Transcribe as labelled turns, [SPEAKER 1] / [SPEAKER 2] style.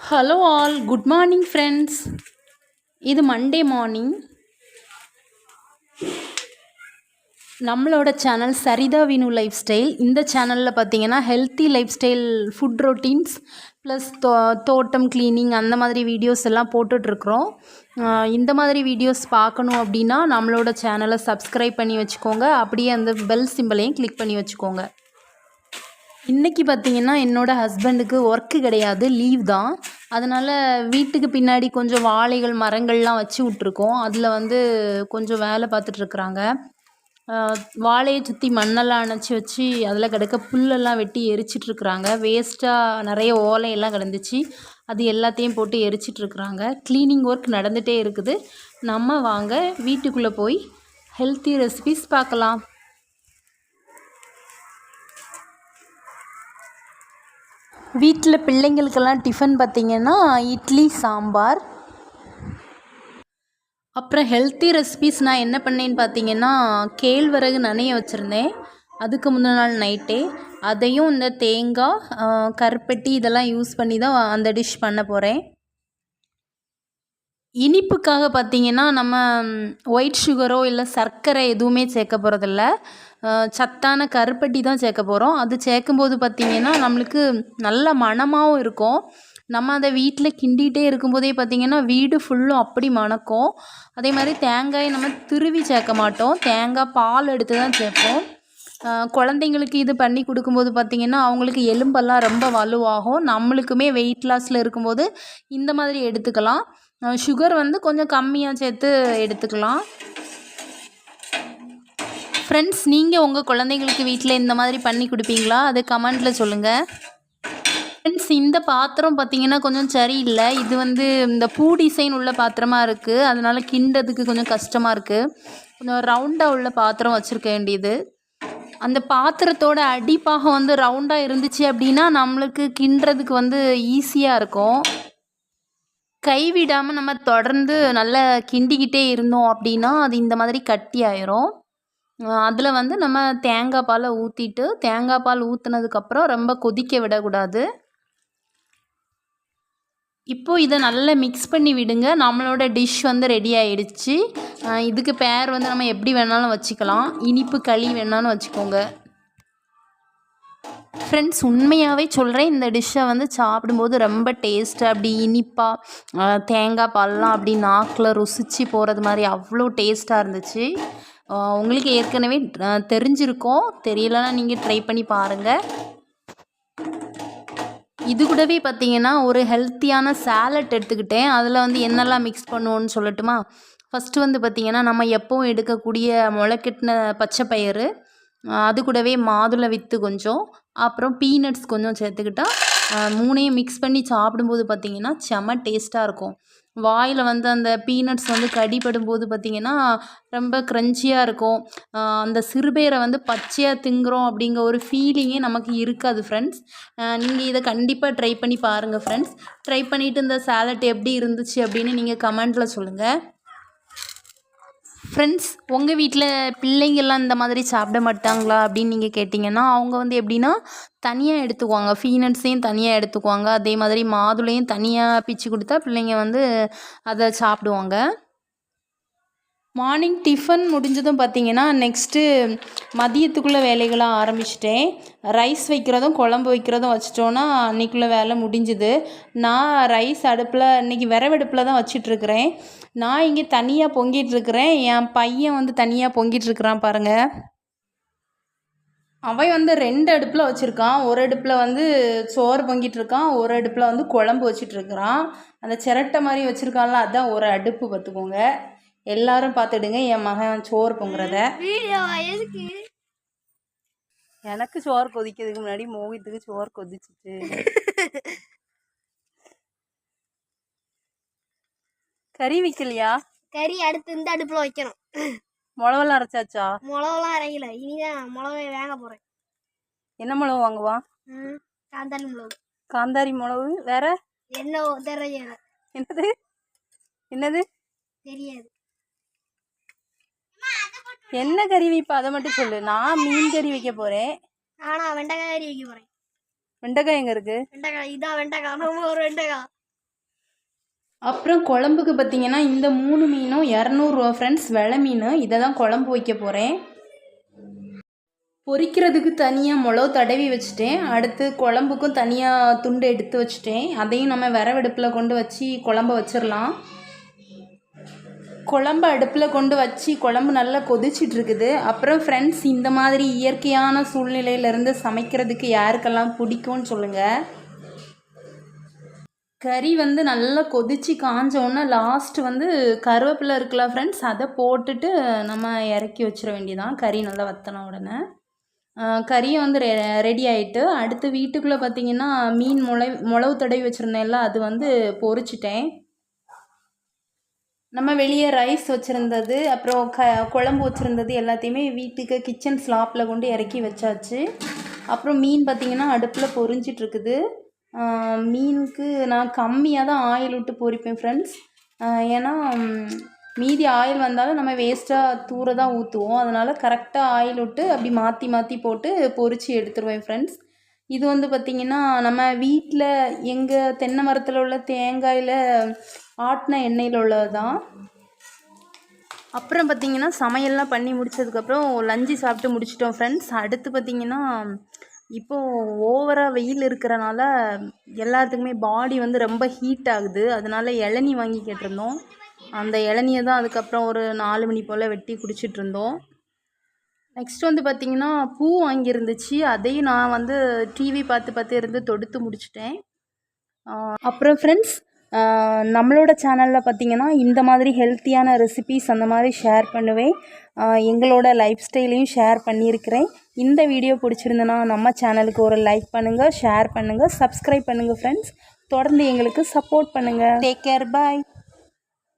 [SPEAKER 1] Hello all, good morning friends. இது Monday morning. நம்மளோட channel சரிதா Vinu life style. இந்த சேனலில் பார்த்தீங்கன்னா healthy life style, food routines plus தோட்டம் க்ளீனிங் அந்த மாதிரி வீடியோஸ் எல்லாம் போட்டுட்ருக்குறோம். இந்த மாதிரி வீடியோஸ் பார்க்கணும் அப்படின்னா நம்மளோட சேனலை சப்ஸ்கிரைப் பண்ணி வச்சுக்கோங்க. அப்படியே அந்த பெல் சிம்பிளையும் கிளிக் பண்ணி வச்சுக்கோங்க. இன்றைக்கி பார்த்திங்கன்னா என்னோடய ஹஸ்பண்டுக்கு ஒர்க்கு கிடையாது, லீவ் தான். அதனால் வீட்டுக்கு பின்னாடி கொஞ்சம் வாழைகள் மரங்கள்லாம் வச்சு விட்ருக்கோம். அதில் கொஞ்சம் வேலை பார்த்துட்ருக்குறாங்க. வாழையை சுற்றி மண்ணெல்லாம் அணைச்சி வச்சு அதில் கிடக்க புல்லெல்லாம் வெட்டி எரிச்சிட்ருக்குறாங்க. வேஸ்ட்டாக நிறைய ஓலையெல்லாம் கிடந்துச்சு, அது எல்லாத்தையும் போட்டு எரிச்சிட்ருக்குறாங்க. க்ளீனிங் ஒர்க் நடந்துகிட்டே இருக்குது. நம்ம வாங்க வீட்டுக்குள்ளே போய் ஹெல்த்தி ரெசிபிஸ் பார்க்கலாம். வீட்டில் பிள்ளைங்களுக்கெல்லாம் டிஃபன் பார்த்திங்கன்னா இட்லி சாம்பார். அப்புறம் ஹெல்த்தி ரெசிபிஸ் நான் என்ன பண்ணேன்னு பார்த்தீங்கன்னா, கேழ்வரகு நனைய வச்சுருந்தேன் அதுக்கு முந்தின நாள் நைட்டே. அதையும் இந்த தேங்காய், கருப்பட்டி இதெல்லாம் யூஸ் பண்ணி தான் அந்த டிஷ் பண்ண போகிறேன். இனிப்புக்காக பார்த்திங்கன்னா நம்ம ஒயிட் சுகரோ இல்லை சர்க்கரை எதுவுமே சேர்க்க போகிறதில்ல. சத்தான கருப்பட்டி தான் சேர்க்க போகிறோம். அது சேர்க்கும்போது பார்த்திங்கன்னா நம்மளுக்கு நல்ல மணமாகவும் இருக்கும். நம்ம அதை வீட்டில் கிண்டிகிட்டே இருக்கும்போதே பார்த்திங்கன்னா வீடு ஃபுல்லும் அப்படி மணக்கும். அதே மாதிரி தேங்காயை நம்ம திருவி சேர்க்க மாட்டோம், தேங்காய் பால் எடுத்து தான் சேர்ப்போம். குழந்தைங்களுக்கு இது பண்ணி கொடுக்கும்போது பார்த்திங்கன்னா அவங்களுக்கு எலும்பெல்லாம் ரொம்ப வலுவாகும். நம்மளுக்குமே வெயிட் லாஸில் இருக்கும்போது இந்த மாதிரி எடுத்துக்கலாம். சுகர் கொஞ்சம் கம்மியாக சேர்த்து எடுத்துக்கலாம். ஃப்ரெண்ட்ஸ், நீங்கள் உங்கள் குழந்தைங்களுக்கு வீட்டில் இந்த மாதிரி பண்ணி கொடுப்பீங்களா? அது கமெண்ட்டில் சொல்லுங்கள். ஃப்ரெண்ட்ஸ், இந்த பாத்திரம் பார்த்திங்கன்னா கொஞ்சம் சரியில்லை. இது இந்த பூ டிசைன் உள்ள பாத்திரமாக இருக்குது, அதனால் கிண்டதுக்கு கொஞ்சம் கஷ்டமாக இருக்குது. கொஞ்சம் ரவுண்டாக உள்ள பாத்திரம் வச்சுருக்க வேண்டியது. அந்த பாத்திரத்தோட அடிப்பாகம் ரவுண்டாக இருந்துச்சு அப்படின்னா நம்மளுக்கு கிண்டுறதுக்கு ஈஸியாக இருக்கும். கைவிடாமல் நம்ம தொடர்ந்து நல்லா கிண்டிக்கிட்டே இருந்தோம் அப்படின்னா அது இந்த மாதிரி கட்டி ஆயிரும். அதில் நம்ம தேங்காய் பாலை ஊற்றிட்டு, தேங்காய் பால் ஊற்றுனதுக்கப்புறம் ரொம்ப கொதிக்க விடக்கூடாது. இப்போது இதை நல்லா மிக்ஸ் பண்ணி விடுங்க. நம்மளோட டிஷ் ரெடி ஆகிடுச்சு. இதுக்கு பேர் நம்ம எப்படி வேணாலும் வச்சுக்கலாம், இனிப்பு களி வேணாலும் வச்சுக்கோங்க. ஃப்ரெண்ட்ஸ், உண்மையாகவே சொல்கிறேன், இந்த டிஷ்ஷை சாப்பிடும்போது ரொம்ப டேஸ்ட்டு, அப்படி இனிப்பாக தேங்காய் பால்லாம் அப்படி நாக்கில் ருசித்து போகிறது மாதிரி அவ்வளோ டேஸ்ட்டாக இருந்துச்சு. உங்களுக்கு ஏற்கனவே தெரிஞ்சிருக்கோம், தெரியலன்னா நீங்கள் ட்ரை பண்ணி பாருங்கள். இது கூடவே பார்த்திங்கன்னா ஒரு ஹெல்த்தியான சாலட் எடுத்துக்கிட்டேன். அதில் என்னெல்லாம் மிக்ஸ் பண்ணுவோன்னு சொல்லட்டுமா? ஃபஸ்ட்டு பார்த்திங்கன்னா நம்ம எப்போவும் எடுக்கக்கூடிய முளைக்கட்டின பச்சை பயிறு, அது கூடவே மாதுளை வித்து கொஞ்சம், அப்புறம் பீனட்ஸ் கொஞ்சம் சேர்த்துக்கிட்டா மூணையும் மிக்ஸ் பண்ணி சாப்பிடும்போது பார்த்திங்கன்னா செம்ம டேஸ்ட்டாக இருக்கும். வாயில் அந்த பீனட்ஸ் கடிபடும்போது பார்த்திங்கன்னா ரொம்ப க்ரன்ச்சியாக இருக்கும். அந்த சிறுபேரை பச்சையாக திங்குறோம் அப்படிங்கிற ஒரு ஃபீலிங்கே நமக்கு இருக்காது. ஃப்ரெண்ட்ஸ், நீங்கள் இதை கண்டிப்பாக ட்ரை பண்ணி பாருங்கள். ஃப்ரெண்ட்ஸ், ட்ரை பண்ணிவிட்டு இந்த சாலட் எப்படி இருந்துச்சு அப்படின்னு நீங்கள் கமெண்ட்டில் சொல்லுங்கள். ஃப்ரெண்ட்ஸ், உங்கள் வீட்டில் பிள்ளைங்கள்லாம் இந்த மாதிரி சாப்பிட மாட்டாங்களா அப்படின்னு நீங்கள் கேட்டிங்கன்னா, அவங்க எப்படின்னா தனியாக எடுத்துக்குவாங்க, பீனட்ஸையும் தனியாக எடுத்துக்குவாங்க. அதே மாதிரி மாதுளையும் தனியாக பிச்சு கொடுத்தா பிள்ளைங்க அதை சாப்பிடுவாங்க. மார்னிங் டிஃபன் முடிஞ்சதும் பார்த்திங்கன்னா நெக்ஸ்ட்டு மதியத்துக்குள்ளே வேலைகளாக ஆரம்பிச்சிட்டேன். ரைஸ் வைக்கிறதும் குழம்பு வைக்கிறதும் வச்சிட்டோன்னா அன்றைக்குள்ளே வேலை முடிஞ்சுது. நான் ரைஸ் அடுப்பில் இன்றைக்கி விறவடுப்பில் தான் வச்சிட்ருக்கிறேன். நான் இங்கே தனியாக பொங்கிட்டுருக்கிறேன், என் பையன் தனியாக பொங்கிட்டுருக்கிறான் பாருங்கள். அவன் 2 அடுப்பில் வச்சுருக்கான். ஒரு அடுப்பில் சோறு பொங்கிட்டுருக்கான், ஒரு அடுப்பில் குழம்பு வச்சிட்ருக்கிறான். அந்த சிரட்டை மாதிரி வச்சுருக்கான்ல, அதுதான் ஒரு அடுப்பு பார்த்துக்கோங்க. எல்லாரும் பார்த்துடுங்க என் மகன் சோறு பொங்குறத. எனக்கு சோறு கொதிக்கிறதுக்கு முன்னாடி மோகித்துக்கு சோறு கொதிச்சிட்டு. கறி வைக்கலையா?
[SPEAKER 2] கறி அடுத்து இந்த அடுப்புல வைக்கணும்.
[SPEAKER 1] மிளவெல்லாம் அரைச்சாச்சா?
[SPEAKER 2] மிளவெல்லாம் அரைக்கல, இனிதான் மிளவை வாங்க போறேன்.
[SPEAKER 1] என்ன மிளகு வாங்குவா?
[SPEAKER 2] காந்தாரி மிளகு.
[SPEAKER 1] காந்தாரி மிளகு வேற
[SPEAKER 2] என்ன தெரியல.
[SPEAKER 1] என்னது என்னது
[SPEAKER 2] தெரியாது.
[SPEAKER 1] என்ன கறி வைப்பா அதை மட்டும் சொல்லு. நான் மீன் கறி வைக்க போறேன்.
[SPEAKER 2] ஆனா வெண்டைக்காய் கறி வைக்க போறேன்.
[SPEAKER 1] வெண்டைக்காய் எங்க இருக்கு?
[SPEAKER 2] வெண்டைக்காய் இதான் வெண்டைக்காய், நம்ம ஒரு வெண்டைக்காய்.
[SPEAKER 1] அப்புறம் குழம்புக்கு பார்த்திங்கன்னா இந்த 3 மீனும் 200 ஃப்ரெண்ட்ஸ், வெலை மீன். இதை தான் குழம்பு வைக்க போகிறேன். பொரிக்கிறதுக்கு தனியாக மிளகு தடவி வச்சுட்டேன். அடுத்து குழம்புக்கும் தனியாக துண்டு எடுத்து வச்சுட்டேன். அதையும் நம்ம விறகடுப்பில் கொண்டு வச்சு குழம்ப வச்சிடலாம். குழம்பு அடுப்பில் கொண்டு வச்சு குழம்பு நல்லா கொதிச்சிட்ருக்குது. அப்புறம் ஃப்ரெண்ட்ஸ், இந்த மாதிரி இயற்கையான சூழ்நிலையிலேருந்து சமைக்கிறதுக்கு யாருக்கெல்லாம் பிடிக்கும்னு சொல்லுங்கள். கறி வந்து நல்லா கொதித்து காஞ்சோன்னே லாஸ்ட்டு கருவேப்பிலை இருக்குல்ல ஃப்ரெண்ட்ஸ், அதை போட்டுட்டு நம்ம இறக்கி வச்சிட வேண்டியதான். கறி நல்லா வற்றின உடனே கறியை ரெடி ஆகிட்டு, அடுத்து வீட்டுக்குள்ளே பார்த்திங்கன்னா மீன் மிளகு தடவி வச்சுருந்தேன்ல, அது பொரிச்சிட்டேன். நம்ம வெளியே ரைஸ் வச்சுருந்தது, அப்புறம் குழம்பு வச்சுருந்தது எல்லாத்தையுமே வீட்டுக்கு கிச்சன் ஸ்லாப்பில் கொண்டு இறக்கி வச்சாச்சு. அப்புறம் மீன் பார்த்திங்கன்னா அடுப்பில் பொரிஞ்சிட்ருக்குது. மீனுக்கு நான் கம்மியாக தான் ஆயில் விட்டு பொரிப்பேன் ஃப்ரெண்ட்ஸ். ஏன்னா மீதி ஆயில் வந்தாலும் நம்ம வேஸ்ட்டாக தூர தான் ஊற்றுவோம். அதனால் கரெக்டாக ஆயில் விட்டு அப்படி மாற்றி மாற்றி போட்டு பொரித்து எடுத்துருவேன் ஃப்ரெண்ட்ஸ். இது பார்த்திங்கன்னா நம்ம வீட்டில் எங்கள் தென்னை மரத்தில் உள்ள தேங்காயில் ஆட்டின எண்ணெயில் உள்ளது தான். அப்புறம் பார்த்திங்கன்னா சமையல்லாம் பண்ணி முடித்ததுக்கப்புறம் லஞ்சு சாப்பிட்டு முடிச்சிட்டோம் ஃப்ரெண்ட்ஸ். அடுத்து பார்த்திங்கன்னா இப்போது ஓவராக வெயில் இருக்கிறனால எல்லாத்துக்குமே பாடி ரொம்ப ஹீட் ஆகுது. அதனால இளநீ வாங்கி கேட்டிருந்தோம். அந்த இளநியை தான் அதுக்கப்புறம் ஒரு 4 மணி போல் வெட்டி குடிச்சிட்ருந்தோம். நெக்ஸ்ட் பார்த்திங்கன்னா பூ வாங்கியிருந்துச்சு. அதையும் நான் டிவி பார்த்து இருந்து தொடுத்து முடிச்சிட்டேன். அப்புறம் ஃப்ரெண்ட்ஸ், நம்மளோட சேனலில் பார்த்திங்கன்னா இந்த மாதிரி ஹெல்த்தியான ரெசிபீஸ் அந்த மாதிரி ஷேர் பண்ணுவேன். எங்களோட லைஃப் ஸ்டைலையும் ஷேர் பண்ணியிருக்கிறேன். இந்த வீடியோ பிடிச்சிருந்தனா நம்ம சேனலுக்கு ஒரு லைக் பண்ணுங்கள், ஷேர் பண்ணுங்கள், சப்ஸ்கிரைப் பண்ணுங்கள் ஃப்ரெண்ட்ஸ். தொடர்ந்து எங்களுக்கு சப்போர்ட் பண்ணுங்கள். டேக் கேர், பாய்.